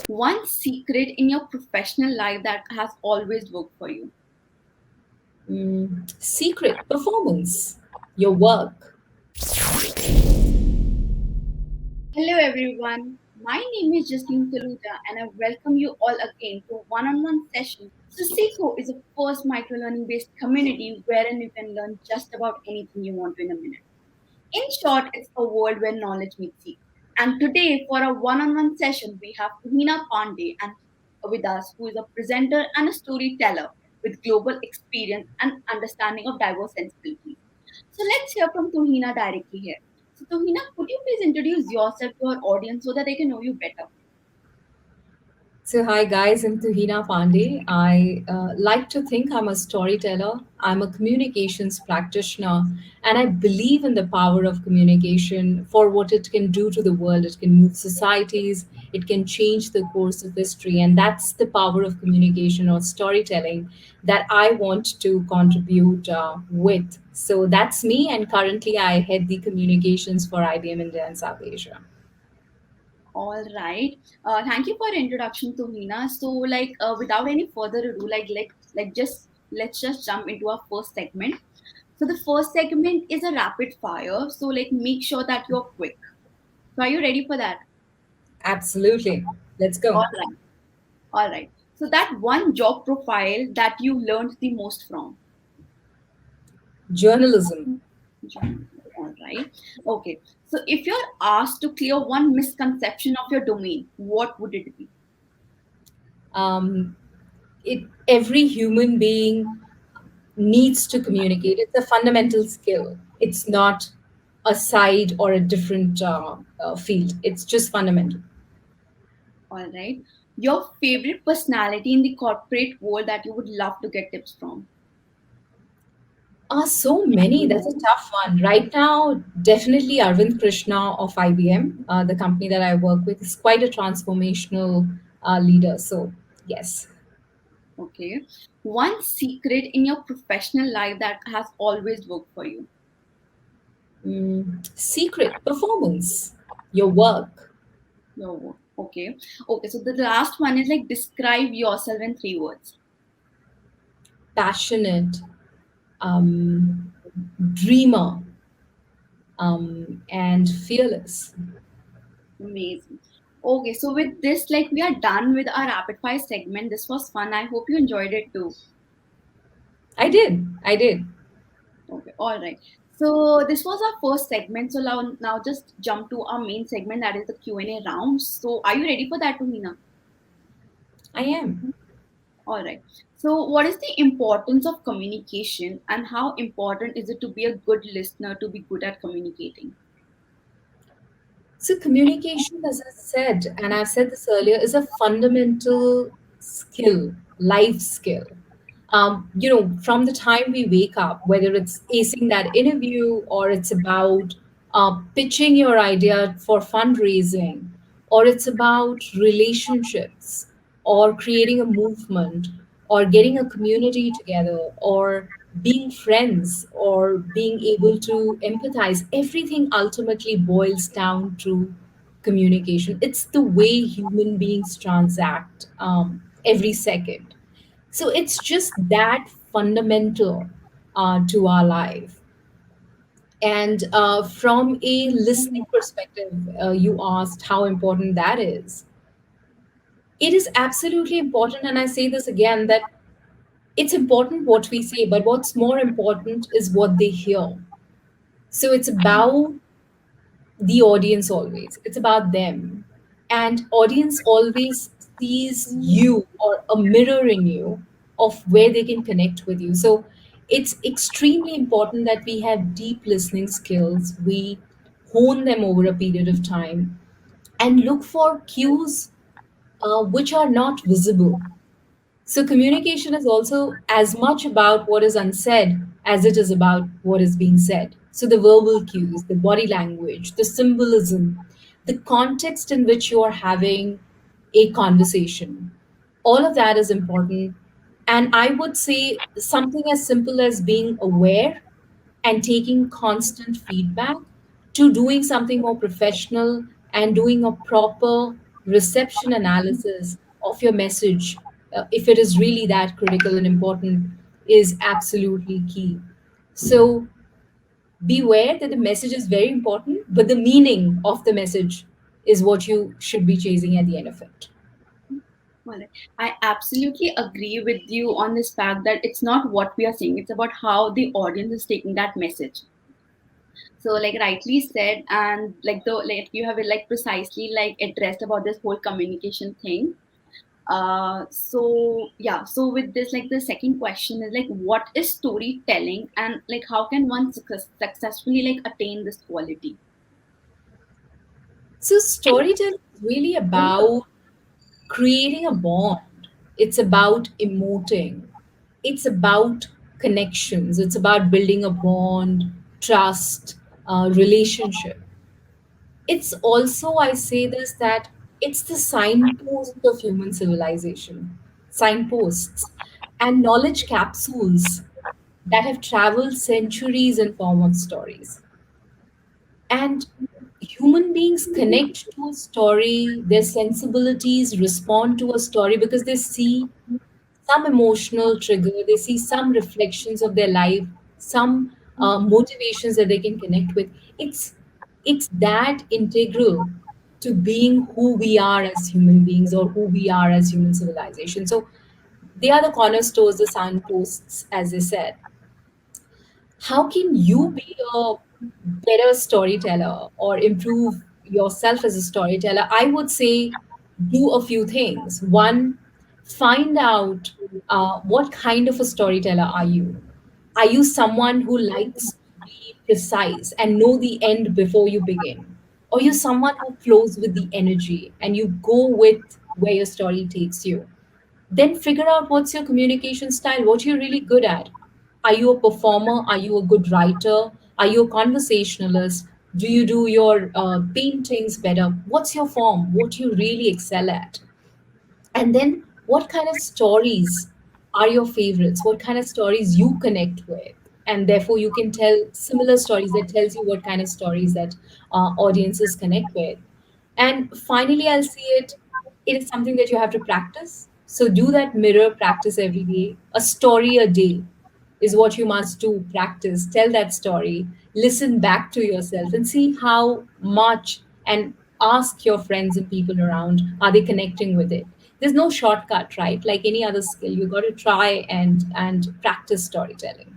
One secret in your professional life that has always worked for you. Secret performance, your work. Hello everyone, my name is Jasleen Taluja and I welcome you all again to one-on-one session. So Seekho is a first microlearning based community wherein you can learn just about anything you want to in a minute. In short, it's a world where knowledge meets seek. And today for a one-on-one session, we have Tuhina Pandey and with us, who is a presenter and a storyteller with global experience and understanding of diverse sensibilities. So let's hear from Tuhina directly here. So Tuhina, could you please introduce yourself to our audience so that they can know you better? So, hi guys, I'm Tuhina Pandey. I like to think I'm a storyteller. I'm a communications practitioner, and I believe in the power of communication for what it can do to the world. It can move societies, it can change the course of history, and that's the power of communication or storytelling that I want to contribute with. So, that's me, and currently I head the communications for IBM India and South Asia. All right. Thank you for introduction, Tuhina. So, without any further ado, let's just jump into our first segment. So, the first segment is a rapid fire. So, make sure that you're quick. So, are you ready for that? Absolutely. Let's All go. right. All right. So, that one job profile that you learned the most from. Journalism. All right. Okay. So, if you're asked to clear one misconception of your domain, what would it be? um, every human being needs to communicate. It's a fundamental skill. It's not a side or a different field. It's just fundamental. All right. Your favorite personality in the corporate world that you would love to get tips from? So many. That's a tough one. Right now, definitely Arvind Krishna of IBM, the company that I work with, is quite a transformational leader. So, yes. Okay. One secret in your professional life that has always worked for you? Secret performance, your work. No. Okay. Okay. So the last one is describe yourself in 3 words. Passionate, dreamer, and fearless. Amazing. Okay. So with this, we are done with our rapid fire segment. This was fun. I hope you enjoyed it too. I did. I did. Okay, all right. So this was our first segment. So now just jump to our main segment, that is the Q&A round. So are you ready for that, Tuhina? I am. All right. So what is the importance of communication and how important is it to be a good listener, to be good at communicating? So, communication, as I said, and I've said this earlier, is a fundamental skill, life skill. From the time we wake up, whether it's acing that interview or it's about pitching your idea for fundraising, or it's about relationships, or creating a movement, or getting a community together, or being friends, or being able to empathize, everything ultimately boils down to communication. It's the way human beings transact every second. So it's just that fundamental to our life. And from a listening perspective, you asked how important that is. It is absolutely important. And I say this again that it's important what we say, but what's more important is what they hear. So it's about the audience always. It's about them. And audience always sees you or a mirror in you of where they can connect with you. So it's extremely important that we have deep listening skills. We hone them over a period of time and look for cues which are not visible. So, communication is also as much about what is unsaid as it is about what is being said. So, the verbal cues, the body language, the symbolism, the context in which you are having a conversation, all of that is important. And I would say something as simple as being aware and taking constant feedback to doing something more professional and doing a proper reception analysis of your message, if it is really that critical and important, is absolutely key. So beware that the message is very important, but the meaning of the message is what you should be chasing at the end of it. Well, I absolutely agree with you on this fact that it's not what we are saying, it's about how the audience is taking that message. So like rightly said, and like the like you have it like precisely like addressed about this whole communication thing. So yeah, so with this, like the second question is like what is storytelling and like how can one successfully like attain this quality? So storytelling is really about creating a bond. It's about emoting. It's about connections. It's about building a bond, trust, relationship. It's also, I say this, that it's the signpost of human civilization, signposts, and knowledge capsules that have traveled centuries in form of stories. And human beings connect to a story, their sensibilities respond to a story because they see some emotional trigger, they see some reflections of their life, some motivations that they can connect with. It's that integral to being who we are as human beings or who we are as human civilization. So they are the cornerstones, the signposts, as I said. How can you be a better storyteller or improve yourself as a storyteller? I would say do a few things. One, find out what kind of a storyteller are you. Are you someone who likes to be precise and know the end before you begin? Or you someone who flows with the energy and you go with where your story takes you? Then figure out what's your communication style, what you're really good at. Are you a performer? Are you a good writer? Are you a conversationalist? Do you do your paintings better? What's your form? What you really excel at? And then what kind of stories are your favorites? What kind of stories you connect with? And therefore you can tell similar stories that tells you what kind of stories that audiences connect with. And finally, I'll see it, it is something that you have to practice. So do that mirror practice every day. A story a day is what you must do. Practice, tell that story, listen back to yourself and see how much, and ask your friends and people around, are they connecting with it? There's no shortcut, right? Like any other skill, you got to try and practice storytelling.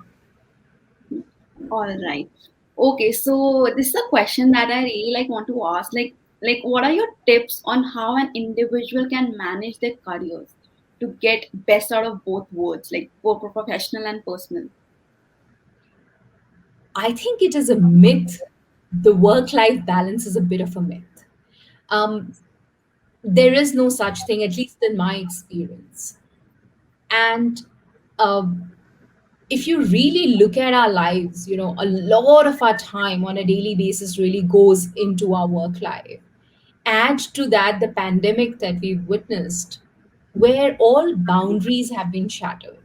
All right. Okay, so this is a question that I really like want to ask. Like what are your tips on how an individual can manage their careers to get best out of both worlds, like both professional and personal? I think it is a myth. The work life balance is a bit of a myth. um, there is no such thing, at least in my experience. And um, if you really look at our lives, a lot of our time on a daily basis really goes into our work life. Add to that the pandemic that we've witnessed, where all boundaries have been shattered.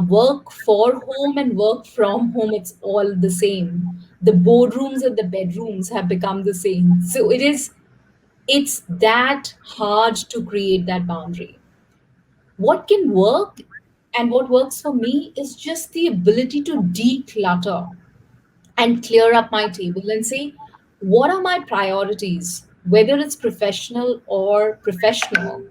Work for home and work from home, it's all the same. The boardrooms and the bedrooms have become the same. So it's that hard to create that boundary. What can work and what works for me is just the ability to declutter and clear up my table and say, what are my priorities, whether it's professional or professional,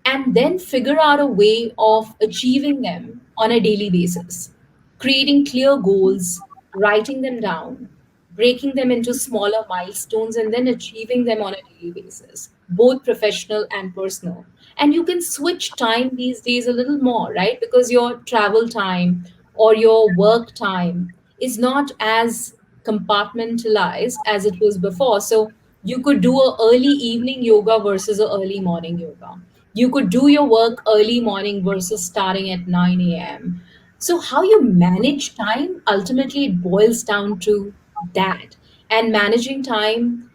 and then figure out a way of achieving them on a daily basis. Creating clear goals, writing them down, breaking them into smaller milestones, and then achieving them on a daily basis, both professional and personal. And you can switch time these days a little more, right? Because your travel time or your work time is not as compartmentalized as it was before. So you could do a early evening yoga versus a early morning yoga. You could do your work early morning versus starting at 9 a.m. So how you manage time, ultimately it boils down to that. And managing time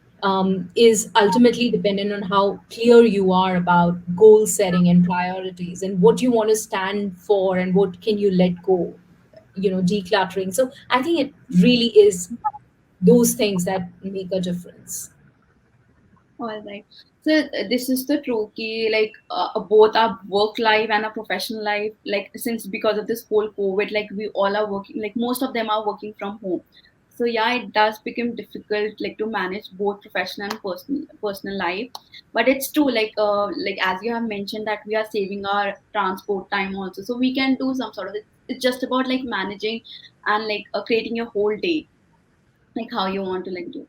is ultimately dependent on how clear you are about goal setting and priorities and what you want to stand for and what can you let go, decluttering. So I think it really is those things that make a difference. All right. So this is the true key, like both our work life and our professional life, like since because of this whole COVID, like we all are working, like most of them are working from home. So yeah, it does become difficult, like to manage both professional and personal life. But it's true, like as you have mentioned that we are saving our transport time also, so we can do some sort of. It's just about like managing and like creating your whole day, like how you want to like do.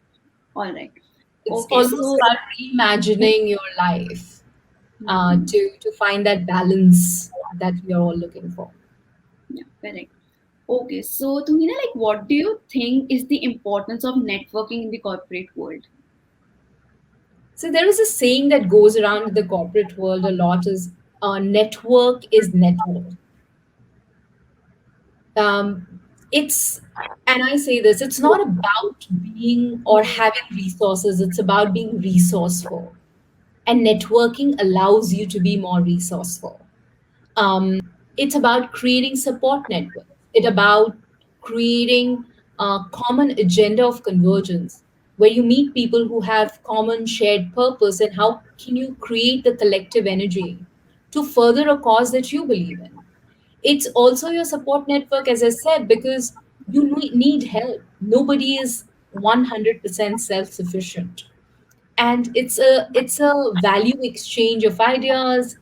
All right. It's Okay, almost so. about reimagining your life Mhm. to find that balance that we are all looking for. Yeah, correct. Okay, so Tuhina, like, what do you think is the importance of networking in the corporate world? So there is a saying that goes around in the corporate world a lot is network is network. Um, it's and I say this, it's not about being or having resources, it's about being resourceful. And networking allows you to be more resourceful. It's about creating support networks. It's about creating a common agenda of convergence where you meet people who have common shared purpose and how can you create the collective energy to further a cause that you believe in. It's also your support network, as I said, because you need help. Nobody is 100% self-sufficient, and it's a value exchange of ideas,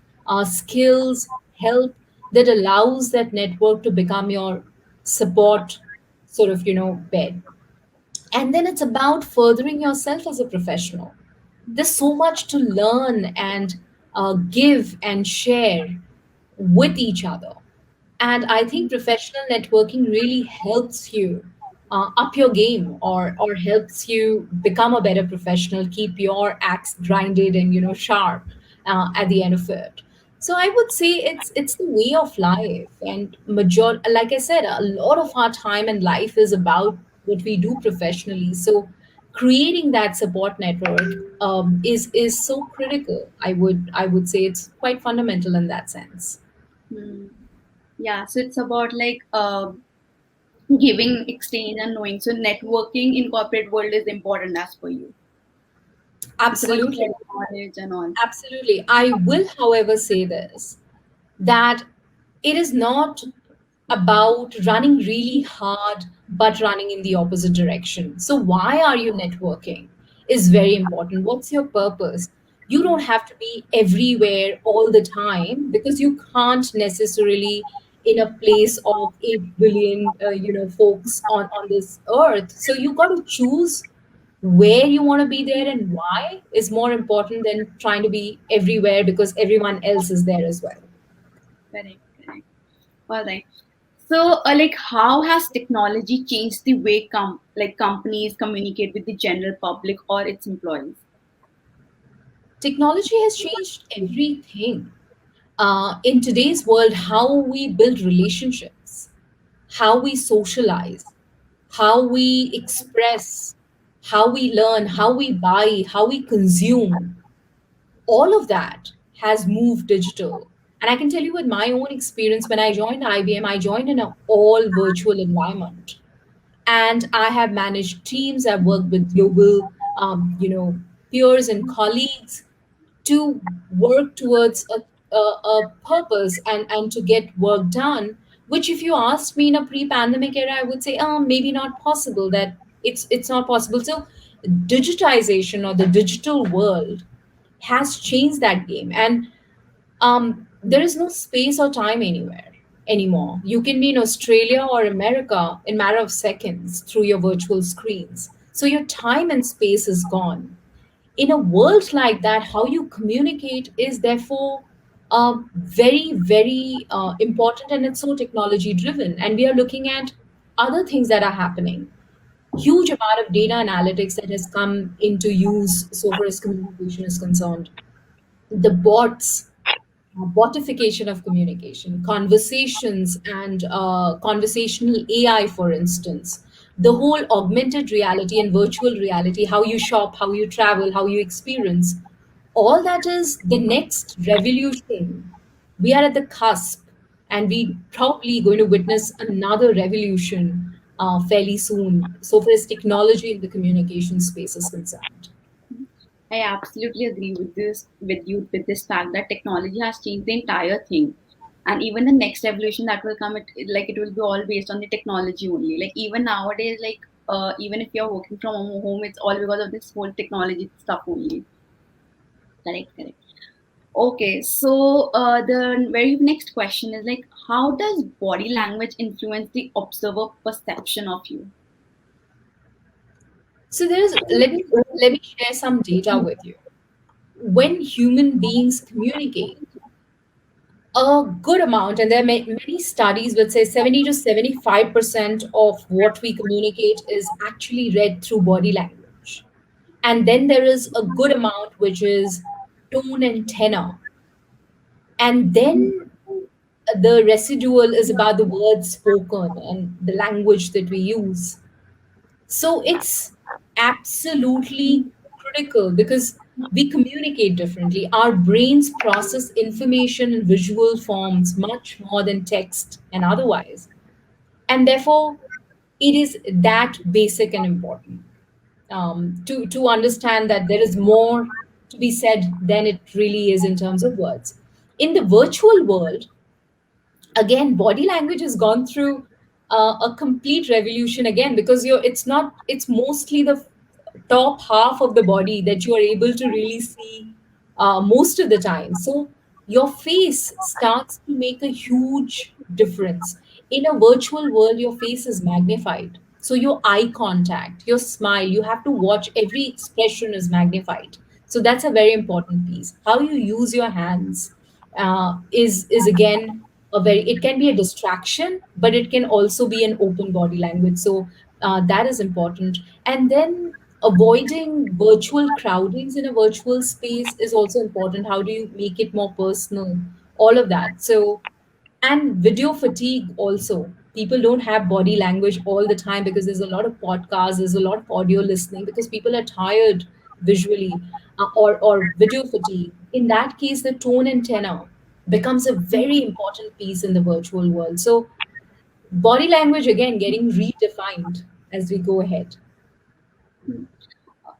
skills, help that allows that network to become your support sort of bed. And then it's about furthering yourself as a professional. There's so much to learn and give and share with each other. And I think professional networking really helps you up your game, or helps you become a better professional, keep your axe grinded and sharp at the end of it. So I would say it's the way of life, and like I said, a lot of our time and life is about what we do professionally. So creating that support network is so critical. I would say it's quite fundamental in that sense. Hmm. Yeah, so it's about like giving, exchange, and knowing. So networking in corporate world is important as per you. It's about Absolutely. sharing knowledge and all. Absolutely. I will, however, say this, that it is not about running really hard but running in the opposite direction. So, why are you networking is very important. What's your purpose? You don't have to be everywhere all the time because you can't necessarily in a place of 8 billion folks on this earth. So you got to choose where you want to be there and why is more important than trying to be everywhere because everyone else is there as well. Correct, correct. All right. So, like, how has technology changed the way companies communicate with the general public or its employees? Technology has changed everything. In today's world, how we build relationships, how we socialize, how we express, how we learn, how we buy, how we consume, all of that has moved digital. And I can tell you with my own experience, when I joined IBM, I joined in an all virtual environment. And I have managed teams, I've worked with global, peers and colleagues to work towards a purpose and to get work done, which if you asked me in a pre-pandemic era, I would say, oh, maybe not possible, that it's not possible. So digitization or the digital world has changed that game. And there is no space or time anywhere anymore. You can be in Australia or America in matter of seconds through your virtual screens. So your time and space is gone. In a world like that, how you communicate is therefore very, very important, and it's so technology driven. And we are looking at other things that are happening. Huge amount of data analytics that has come into use so far as communication is concerned. The bots, botification of communication, conversations, and conversational AI, for instance, the whole augmented reality and virtual reality, how you shop, how you travel, how you experience, all that is the next revolution. We are at the cusp, and we probably going to witness another revolution fairly soon, so far as technology in the communication space is concerned. I absolutely agree with this with you with this fact that technology has changed the entire thing. And even the next evolution that will come, like it will be all based on the technology only. Like even nowadays, like even if you're working from home, it's all because of this whole technology stuff only. Correct, correct. Okay, so the very next question is like, how does body language influence the observer perception of you? So there's let me share some data with you. When human beings communicate, a good amount, and there are many studies which say 70 to 75% of what we communicate is actually read through body language. And then there is a good amount which is tone and tenor. And then the residual is about the words spoken and the language that we use. So it's absolutely critical because we communicate differently. Our brains process information in visual forms much more than text and otherwise. And therefore, it is that basic and important to understand that there is more to be said than it really is in terms of words. In the virtual world, again body language has gone through a complete revolution again because it's mostly the top half of the body that you are able to really see most of the time. So your face starts to make a huge difference. In a virtual world, your face is magnified. So your eye contact, your smile, you have to watch every expression is magnified. So that's a very important piece. How you use your hands is again a very, it can be a distraction, but it can also be an open body language. So that is important. And then avoiding virtual crowdings in a virtual space is also important. How do you make it more personal? All of that. So, and video fatigue also. People don't have body language all the time because there's a lot of podcasts, there's a lot of audio listening because people are tired visually, or video fatigue. In that case, the tone and tenor becomes a very important piece in the virtual world. So, body language again getting redefined as we go ahead.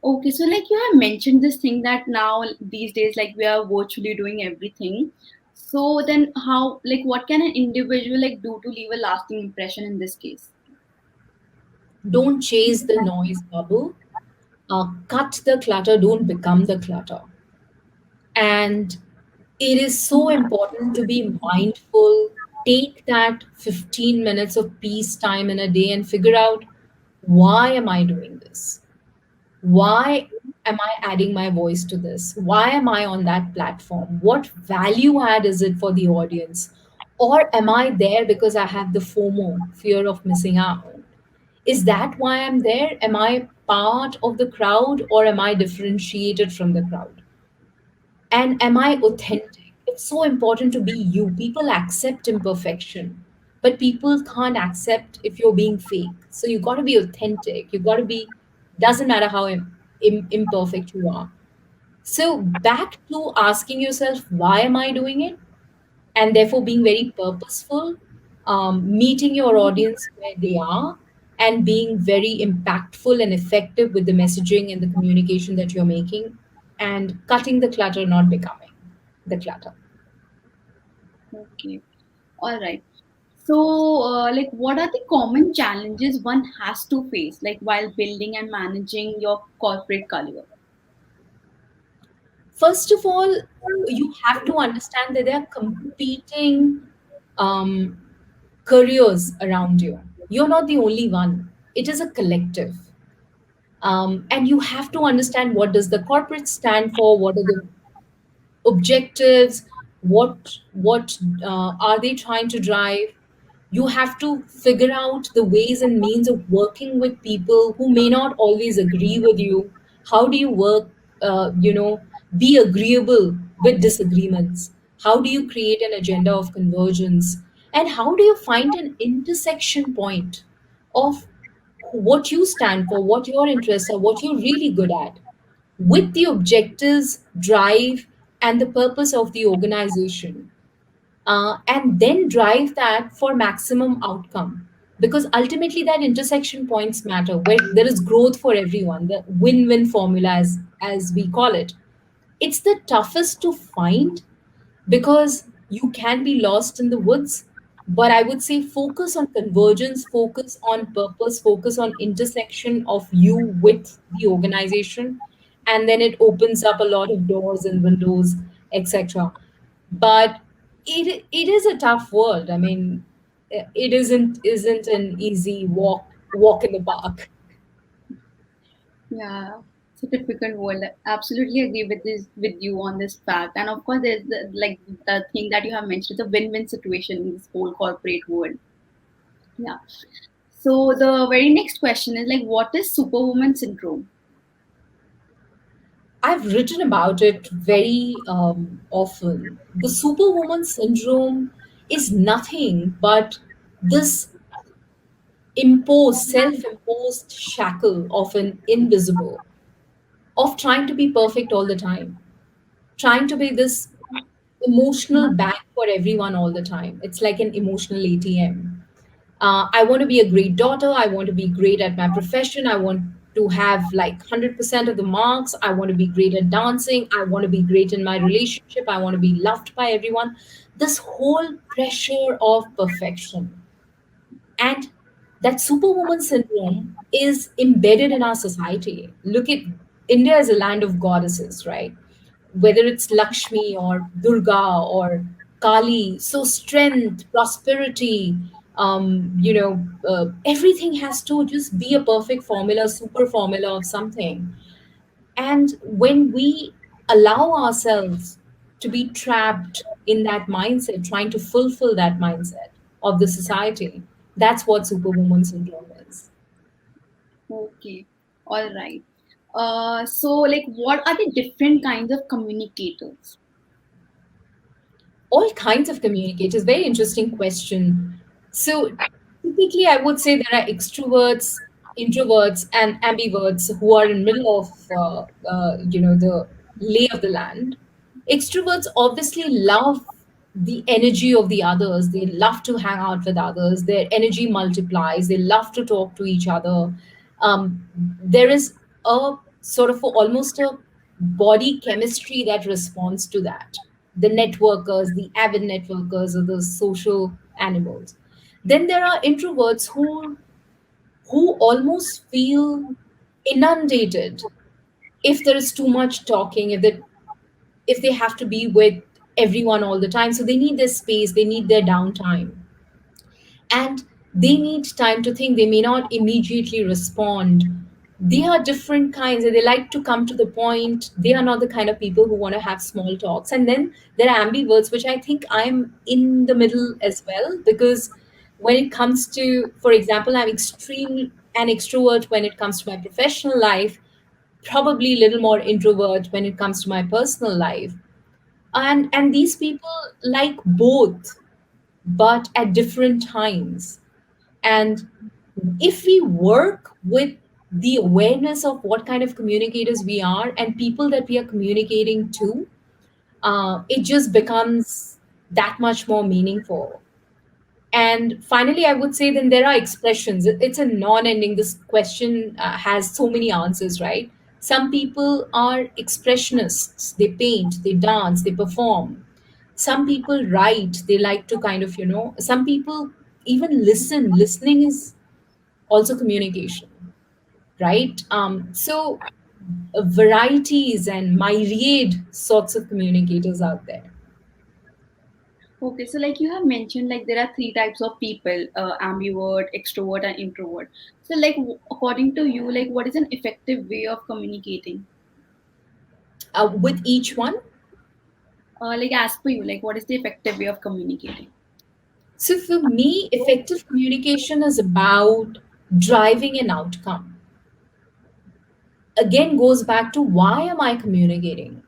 Okay, so like you have mentioned this thing that now these days, like we are virtually doing everything. So then how, like what can an individual like do to leave a lasting impression in this case? Don't chase the noise bubble. Cut the clutter, don't become the clutter. And it is so important to be mindful. Take that 15 minutes of peace time in a day and figure out, why am I doing this? Why am I adding my voice to this? Why am I on that platform? What value add is it for the audience? Or am I there because I have the FOMO, fear of missing out? Is that why I'm there? Am I part of the crowd or am I differentiated from the crowd? And am I authentic? It's so important to be you. People accept imperfection, but people can't accept if you're being fake. So you got to be authentic. You got to be, doesn't matter how imperfect you are. So back to asking yourself, why am I doing it? And therefore being very purposeful, meeting your audience where they are, and being very impactful and effective with the messaging and the communication that you're making, and cutting the clutter, not becoming the clutter. Okay, all right. So like what are the common challenges one has to face like while building and managing your corporate career? First of all, you have to understand that there are competing um, careers around you. You're not the only one. It is a collective. And you have to understand, what does the corporate stand for, what are the objectives, what are they trying to drive. You have to figure out the ways and means of working with people who may not always agree with you. How do you work, be agreeable with disagreements? How do you create an agenda of convergence? And how do you find an intersection point of what you stand for, what your interests are, what you're really good at, with the objectives, drive, and the purpose of the organization, and then drive that for maximum outcome. Because ultimately, that intersection points matter where there is growth for everyone, the win win formula, as we call it, it's the toughest to find because you can be lost in the woods. But I would say focus on convergence, focus on purpose, focus on intersection of you with the organization, and then it opens up a lot of doors and windows, etc. But it is a tough world. I mean, it isn't an easy walk in the park. Yeah, it's a difficult world. I absolutely agree with this with you on this fact. And of course, there's like the thing that you have mentioned, the win-win situation in this whole corporate world. Yeah. So the very next question is like, what is Superwoman syndrome? I've written about it very often. The superwoman syndrome is nothing but this self-imposed shackle of an invisible, of trying to be perfect all the time, trying to be this emotional bank for everyone all the time. It's like an emotional ATM. I want to be a great daughter. I want to be great at my profession. I want to have like 100% of the marks. I want to be great at dancing. I want to be great in my relationship. I want to be loved by everyone. This whole pressure of perfection. And that superwoman syndrome is embedded in our society. Look at India as a land of goddesses, right? Whether it's Lakshmi or Durga or Kali. So strength, prosperity, everything has to just be a perfect formula, super formula of something. And when we allow ourselves to be trapped in that mindset, trying to fulfill that mindset of the society, that's what superwoman syndrome is. Okay, all right. So like, what are the different kinds of communicators? All kinds of communicators. Very interesting question. So typically, I would say there are extroverts, introverts, and ambiverts who are in middle of the lay of the land. Extroverts obviously love the energy of the others. They love to hang out with others. Their energy multiplies. They love to talk to each other. There is a sort of almost a body chemistry that responds to that. The networkers, the avid networkers, or the social animals. Then there are introverts who almost feel inundated if there is too much talking, if they have to be with everyone all the time. So they need their space, they need their downtime, and they need time to think. They may not immediately respond. They are different kinds and they like to come to the point. They are not the kind of people who want to have small talks. And then there are ambiverts, which I think I'm in the middle as well, because when it comes to, for example, I'm extreme an extrovert when it comes to my professional life, probably a little more introvert when it comes to my personal life. And these people like both, but at different times. And if we work with the awareness of what kind of communicators we are and people that we are communicating to, it just becomes that much more meaningful. And finally, I would say then there are expressions. It's a non ending, this question has so many answers, right? Some people are expressionists, they paint, they dance, they perform. Some people write, they like to kind of, some people even listen. Listening is also communication, right? So varieties and myriad sorts of communicators out there. Okay, so like you have mentioned, like there are three types of people: ambivert, extrovert, and introvert. So like, according to you, like what is an effective way of communicating? With each one. Like as per you, like what is the effective way of communicating? So for me, effective communication is about driving an outcome. Again, goes back to why am I communicating?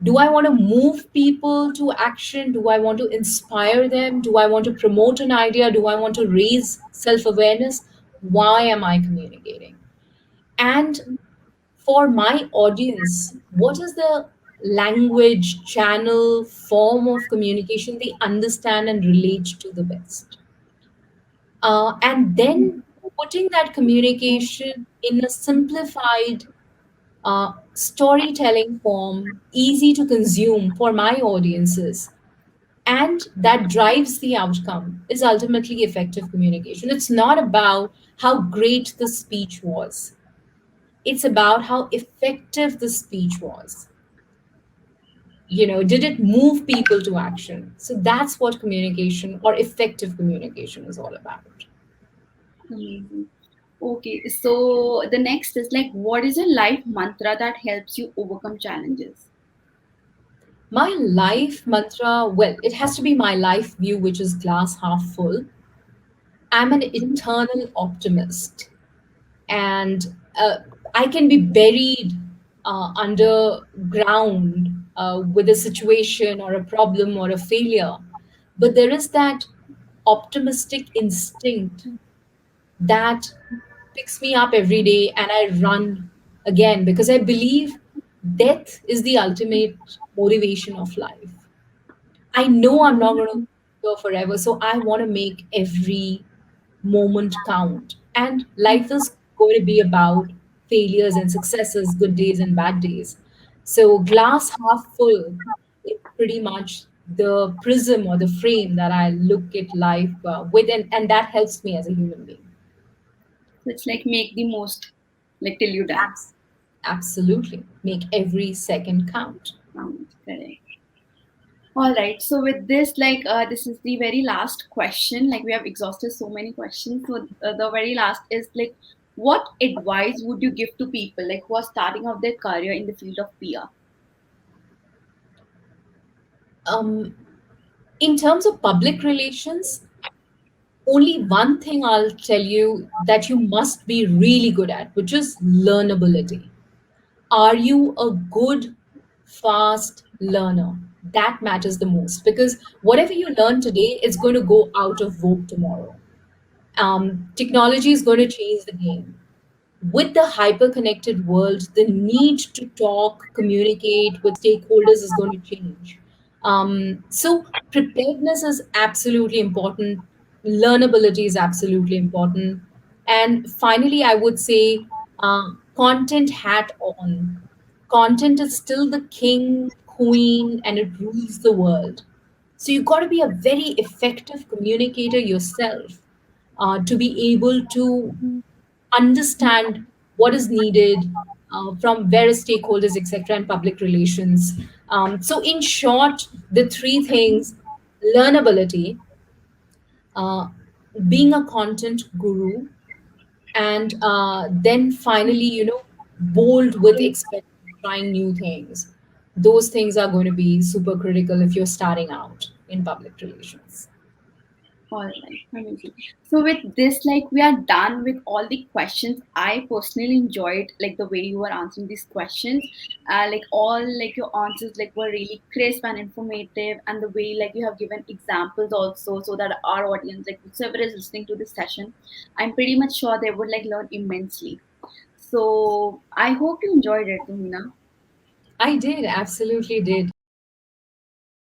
Do I want to move people to action? Do I want to inspire them? Do I want to promote an idea? Do I want to raise self awareness? Why am I communicating? And for my audience, what is the language, channel, form of communication they understand and relate to the best? And then putting that communication in a simplified storytelling form, easy to consume for my audiences, and that drives the outcome is ultimately effective communication. It's not about how great the speech was, it's about how effective the speech was. Did it move people to action? So that's what communication or effective communication is all about. Amazing. Okay, so the next is like, what is a life mantra that helps you overcome challenges? My life mantra, well, it has to be my life view, which is glass half full. I'm an eternal optimist, and I can be buried underground with a situation or a problem or a failure. But there is that optimistic instinct that picks me up every day and I run again because I believe death is the ultimate motivation of life. I know I'm not going to go forever, so I want to make every moment count. And life is going to be about failures and successes, good days and bad days. So, glass half full is pretty much the prism or the frame that I look at life with, and that helps me as a human being. So it's like make the most, like till you die. Abs- Absolutely. Make every second count. Correct. All right. So with this, like, this is the very last question. Like, we have exhausted so many questions. So the very last is like, what advice would you give to people like who are starting out their career in the field of PR? Um, in terms of public relations, only one thing I'll tell you that you must be really good at, which is learnability. Are you a good, fast learner? That matters the most because whatever you learn today is going to go out of vogue tomorrow. Technology is going to change the game. With the hyper connected world, the need to talk, communicate with stakeholders is going to change. So, preparedness is absolutely important, learnability is absolutely important. And finally, I would say content hat on. Content is still the king, queen, and it rules the world. So, you've got to be a very effective communicator yourself to be able to understand what is needed from various stakeholders, etc., and public relations. So, in short, the three things: learnability, uh, being a content guru, and then finally, bold with experiment, trying new things. Those things are going to be super critical if you're starting out in public relations. All right, amazing. So with this, like we are done with all the questions. I personally enjoyed like the way you were answering these questions. Like all like your answers like were really crisp and informative, and the way like you have given examples also, so that our audience, like whoever is listening to this session, I'm pretty much sure they would like learn immensely. So I hope you enjoyed it, Tuhina. I did, absolutely did.